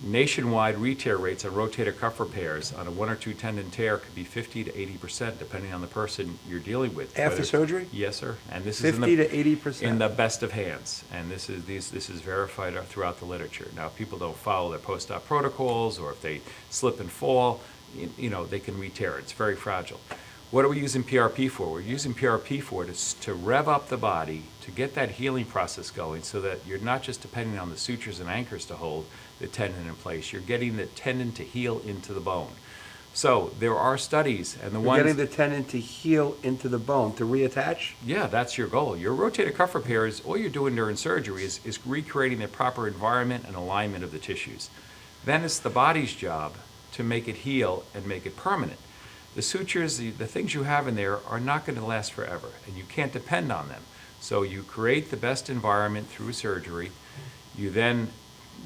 Nationwide re-tear rates on rotator cuff repairs on a 1 or 2 tendon tear could be 50 to 80%, depending on the person you're dealing with. After surgery? Yes, sir. And this 50 to 80%? is in the best of hands, and this is verified throughout the literature. Now, if people don't follow their post-op protocols, or if they slip and fall, they can re-tear it. It's very fragile. What are we using PRP for? We're using PRP for to rev up the body, to get that healing process going, so that you're not just depending on the sutures and anchors to hold the tendon in place. You're getting the tendon to heal into the bone. So there are studies, and Getting the tendon to heal into the bone, to reattach? Yeah, that's your goal. Your rotator cuff repairs, all you're doing during surgery is recreating the proper environment and alignment of the tissues. Then it's the body's job to make it heal and make it permanent. The sutures, the things you have in there are not going to last forever, and you can't depend on them. So you create the best environment through surgery. You then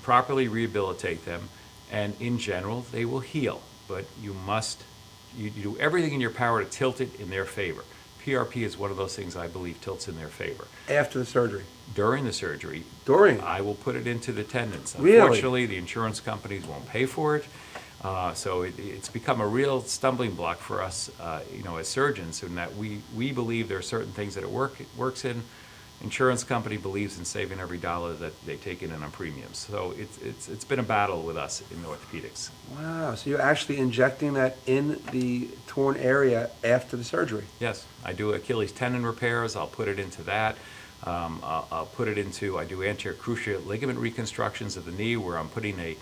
properly rehabilitate them, and in general, they will heal. But you do everything in your power to tilt it in their favor. PRP is one of those things I believe tilts in their favor. After the surgery? During the surgery, I will put it into the tendons. Really? Unfortunately, the insurance companies won't pay for it. So it's become a real stumbling block for us, as surgeons, in that we believe there are certain things that it works in. Insurance company believes in saving every dollar that they take in on premiums. So it's been a battle with us in orthopedics. Wow, so you're actually injecting that in the torn area after the surgery? Yes, I do Achilles tendon repairs. I'll put it into that. I do anterior cruciate ligament reconstructions of the knee, where I'm putting a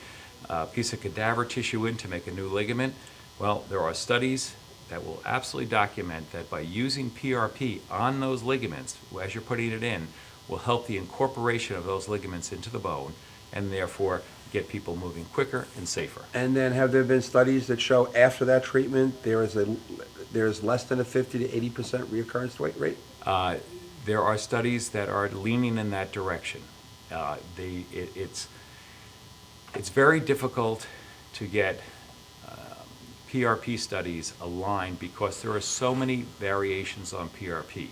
piece of cadaver tissue in to make a new ligament. Well, there are studies that will absolutely document that by using PRP on those ligaments, as you're putting it in, will help the incorporation of those ligaments into the bone, and therefore get people moving quicker and safer. And then have there been studies that show after that treatment there is less than a 50 to 80% reoccurrence rate? There are studies that are leaning in that direction. It's very difficult to get PRP studies aligned because there are so many variations on PRP.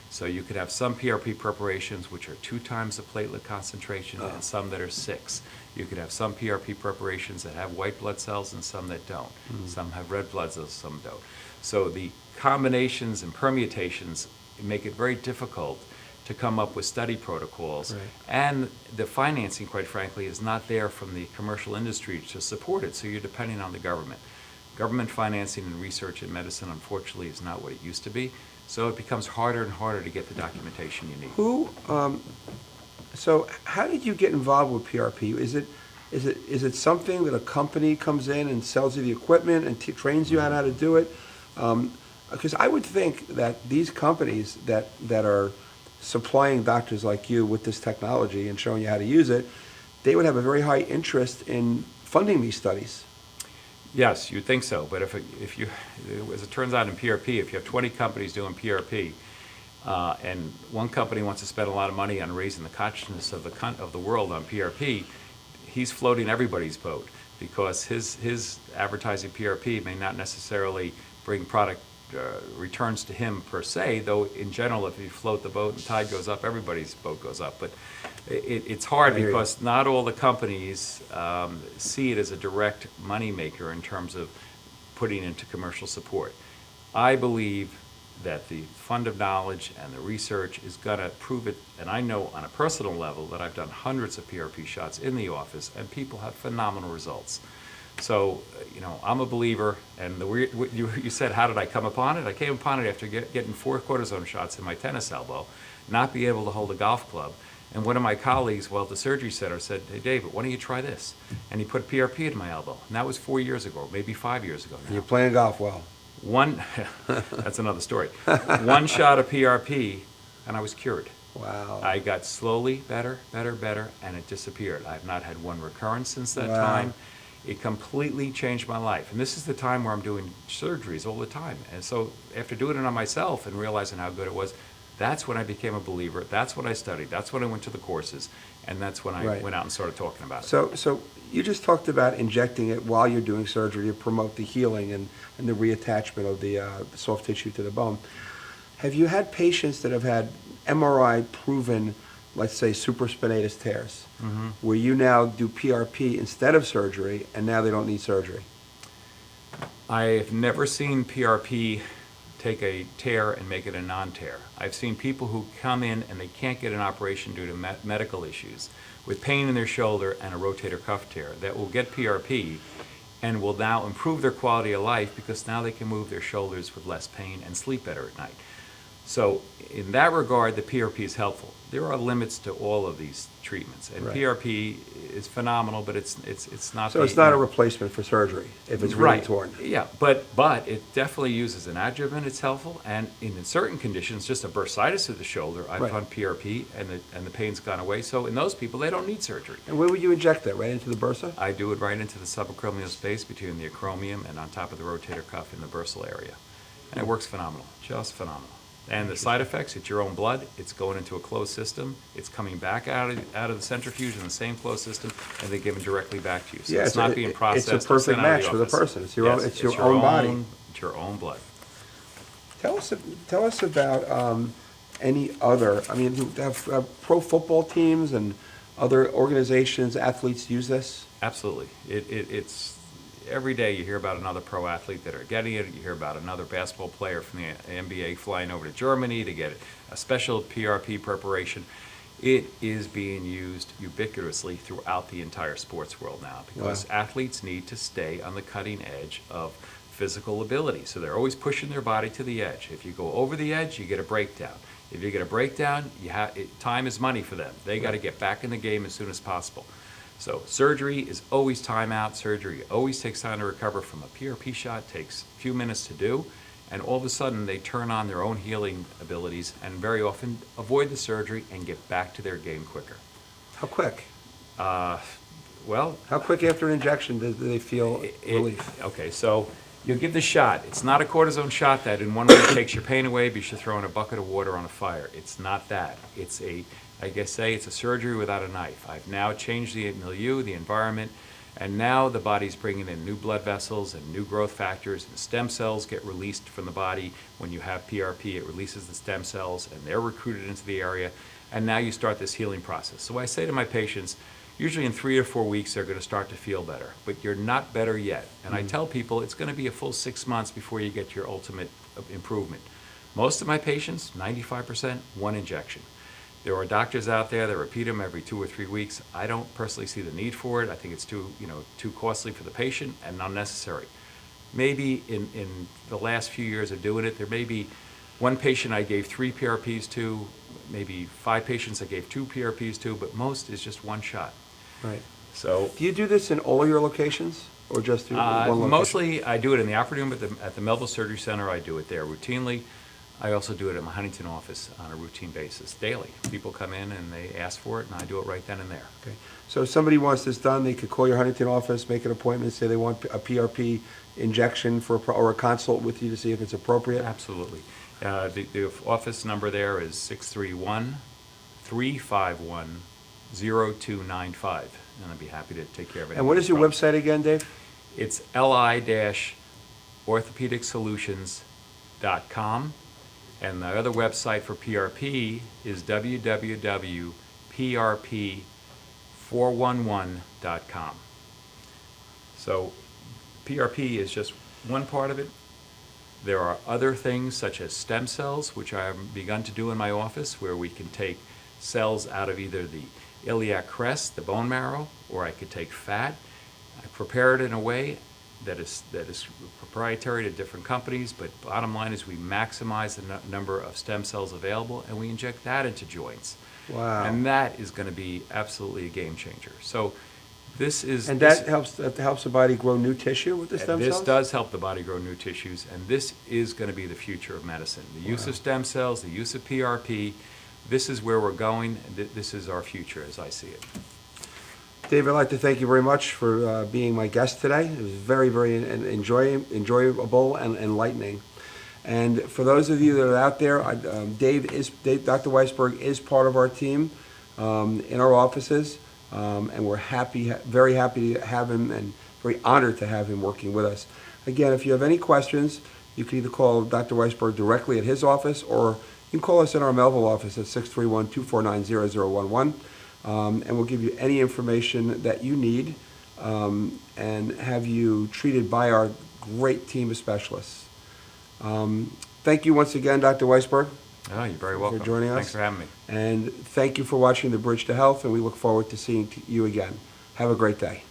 So you could have some PRP preparations which are 2 times the platelet concentration and some that are 6. You could have some PRP preparations that have white blood cells and some that don't. Some have red blood cells, some don't. So the combinations and permutations make it very difficult to come up with study protocols. Right. And the financing, quite frankly, is not there from the commercial industry to support it, so you're depending on the government. Government financing in research in medicine, unfortunately, is not what it used to be, so it becomes harder and harder to get the documentation you need. So how did you get involved with PRP? Is it something that a company comes in and sells you the equipment and trains you on how to do it? Because I would think that these companies that are supplying doctors like you with this technology and showing you how to use it, they would have a very high interest in funding these studies. Yes, you'd think so, but if you, as it turns out in PRP, if you have 20 companies doing PRP, and one company wants to spend a lot of money on raising the consciousness of the world on PRP, he's floating everybody's boat, because his advertising PRP may not necessarily bring product returns to him per se, though in general, if you float the boat and the tide goes up, everybody's boat goes up. But it's hard because not all the companies see it as a direct money maker in terms of putting into commercial support. I believe that the fund of knowledge and the research is going to prove it, and I know on a personal level that I've done hundreds of PRP shots in the office, and people have phenomenal results. So, I'm a believer, and you said, how did I come upon it? I came upon it after getting 4 cortisone shots in my tennis elbow, not be able to hold a golf club, and one of my colleagues, while at the surgery center, said, "Hey, David, why don't you try this?" And he put PRP in my elbow, and that was 4 years ago, maybe 5 years ago now. You're playing golf well. That's another story. 1 shot of PRP, and I was cured. Wow. I got slowly better, and it disappeared. I've not had 1 recurrence since that Wow. time. It completely changed my life. And this is the time where I'm doing surgeries all the time. And so after doing it on myself and realizing how good it was, that's when I became a believer. That's when I studied. That's when I went to the courses. And that's when I went out and started talking about it. So you just talked about injecting it while you're doing surgery to promote the healing and the reattachment of the soft tissue to the bone. Have you had patients that have had MRI proven, let's say, supraspinatus tears, where you now do PRP instead of surgery, and now they don't need surgery? I've never seen PRP take a tear and make it a non-tear. I've seen people who come in and they can't get an operation due to medical issues, with pain in their shoulder and a rotator cuff tear, that will get PRP and will now improve their quality of life because now they can move their shoulders with less pain and sleep better at night. So in that regard, the PRP is helpful. There are limits to all of these treatments, and PRP is phenomenal, but it's not. So it's not a replacement for surgery if it's really torn. Yeah, but it definitely uses an adjuvant. It's helpful, and in certain conditions, just a bursitis of the shoulder, I've done PRP, and the pain's gone away. So in those people, they don't need surgery. And where would you inject that? Right into the bursa? I do it right into the subacromial space between the acromion and on top of the rotator cuff in the bursal area, and it works phenomenal, just phenomenal. And the side effects, it's your own blood, it's going into a closed system, it's coming back out of the centrifuge in the same closed system, and they're given directly back to you. So it's not being processed. It's a perfect match for the person. It's your own body. It's your own blood. Tell us about any other, have pro football teams and other organizations, athletes use this? Absolutely. It's every day you hear about another pro athlete that are getting it. You hear about another basketball player from the NBA flying over to Germany to get a special PRP preparation. It is being used ubiquitously throughout the entire sports world now because athletes need to stay on the cutting edge of physical ability. So they're always pushing their body to the edge. If you go over the edge, you get a breakdown. If you get a breakdown, time is money for them. They got to get back in the game as soon as possible. So surgery is always time out. Surgery always takes time to recover from a PRP shot. Takes a few minutes to do, and all of a sudden they turn on their own healing abilities and very often avoid the surgery and get back to their game quicker. How quick? How quick after an injection do they feel relief? Okay, so you'll give the shot. It's not a cortisone shot that in one way takes your pain away, but you should throw in a bucket of water on a fire. It's not that. It's a surgery without a knife. I've now changed the milieu, the environment, and now the body's bringing in new blood vessels and new growth factors, and stem cells get released from the body. When you have PRP, it releases the stem cells, and they're recruited into the area, and now you start this healing process. So I say to my patients, usually in 3 or 4 weeks, they're going to start to feel better, but you're not better yet. And I tell people it's going to be a full 6 months before you get your ultimate improvement. Most of my patients, 95%, 1 injection. There are doctors out there that repeat them every 2 or 3 weeks. I don't personally see the need for it. I think it's too costly for the patient and unnecessary. Maybe in the last few years of doing it, there may be 1 patient I gave 3 PRPs to, maybe 5 patients I gave 2 PRPs to, but most is just 1 shot. Right. So Do you do this in all your locations? or just one location? Mostly, I do it in the operating room at the Melville Surgery Center. I do it there routinely. I also do it at my Huntington office on a routine basis, daily. People come in and they ask for it, and I do it right then and there. Okay. So if somebody wants this done, they could call your Huntington office, make an appointment, say they want a PRP injection or a consult with you to see if it's appropriate? Absolutely. The office number there is 631-351-0295, and I'd be happy to take care of it. And what is your website again, Dave? It's li-orthopedicsolutions.com, and the other website for PRP is www.prp411.com. So PRP is just one part of it. There are other things such as stem cells, which I have begun to do in my office, where we can take cells out of either the iliac crest, the bone marrow, or I could take fat. I prepare it in a way that is proprietary to different companies, but bottom line is we maximize the number of stem cells available, and we inject that into joints. Wow. And that is going to be absolutely a game changer. So this is... And that helps the body grow new tissue with the stem cells? This does help the body grow new tissues, and this is going to be the future of medicine. The use of stem cells, the use of PRP, this is where we're going. This is our future as I see it. David, I'd like to thank you very much for being my guest today. It was very, very enjoyable and enlightening. And for those of you that are out there, Dr. Weisberg is part of our team in our offices, and we're very happy to have him, and very honored to have him working with us. Again, if you have any questions, you can either call Dr. Weisberg directly at his office, or you can call us in our Melville office at 631-249-0011. And we'll give you any information that you need and have you treated by our great team of specialists. Thank you once again, Dr. Weisberg. Oh, you're very welcome. For joining us. Thanks for having me. And thank you for watching The Bridge to Health, and we look forward to seeing you again. Have a great day.